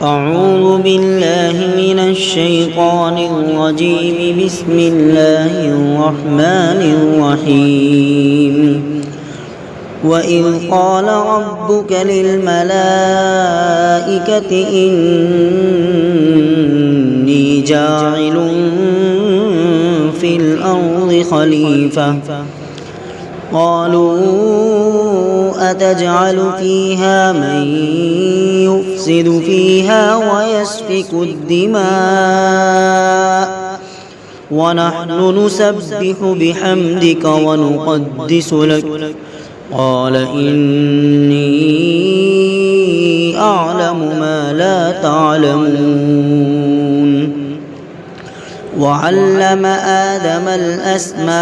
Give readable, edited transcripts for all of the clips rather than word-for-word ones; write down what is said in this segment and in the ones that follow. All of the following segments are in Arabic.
أعوذ بالله من الشيطان الرجيم. بسم الله الرحمن الرحيم. وإذ قال ربك للملائكة إني جاعل في الأرض خليفة قالوا أتجعل فيها من يفسد فيها ويسفك الدماء ونحن نسبح بحمدك ونقدس لك قال إني أعلم ما لا تعلمون. وعلم آدم الأسماء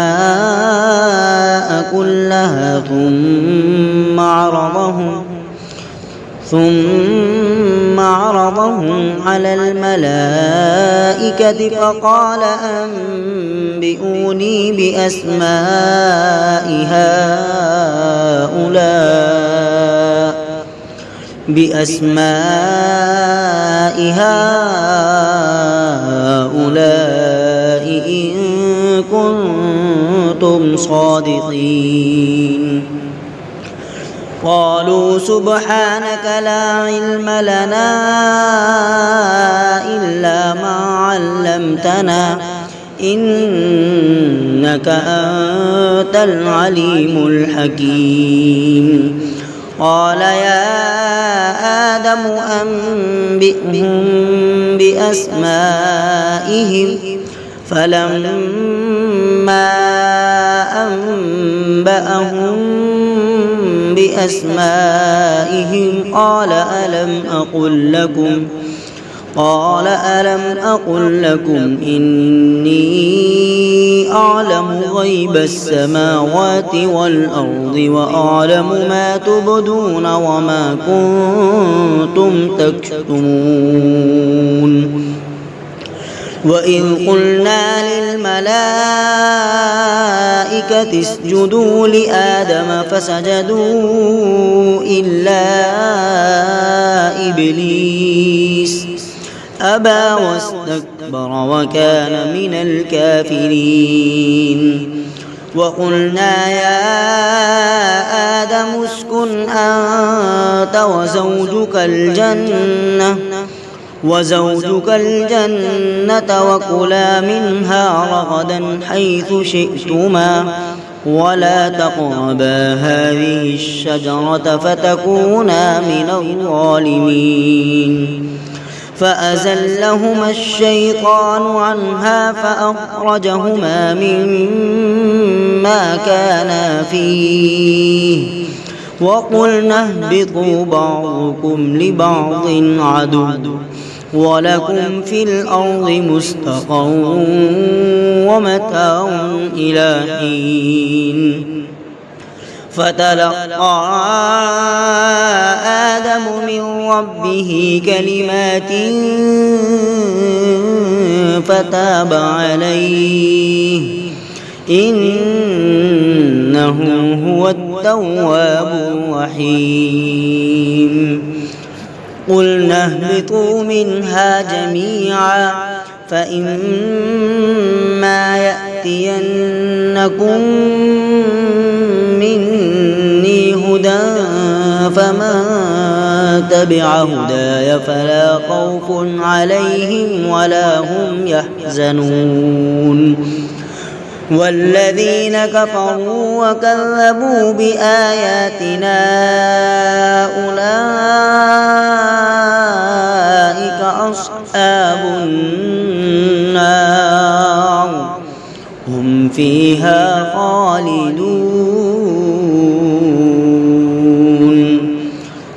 كلها ثم عرضهم على الملائكة فقال أنبئوني بأسماء هؤلاء إن كنتم صادقين. قالوا سبحانك لا علم لنا إلا ما علمتنا إنك أنت العليم الحكيم. قال يا آدم أنبئهم بأسمائهم فلما أنبأهم بأسمائهم قال ألم أقل لكم إني أعلم غيب السماوات والأرض وأعلم ما تبدون وما كنتم تكتمون. وإذ قلنا للملائكة اسجدوا لآدم فسجدوا إلا إبليس أبى واستكبر وكان من الكافرين. وقلنا يا آدم اسكن أنت وزوجك الجنة وكلا منها رغدا حيث شئتما ولا تقربا هذه الشجرة فتكونا من الظالمين. فأزلهما الشيطان عنها فأخرجهما مما كانا فيه وقلنا اهبطوا بعضكم لبعض عدو ولكم في الأرض مستقر ومتاع إلى حين. فتلقى آدم من ربه كلمات فتاب عليه إنه هو التواب الرحيم. قلنا اهبطوا منها جميعا فإما يأتينكم مني هدى فمن تبع هداي فلا خوف عليهم ولا هم يحزنون. والذين كفروا وكذبوا بآياتنا أولئك أصحاب النار هم فيها خالدون.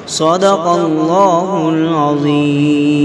صدق الله العظيم.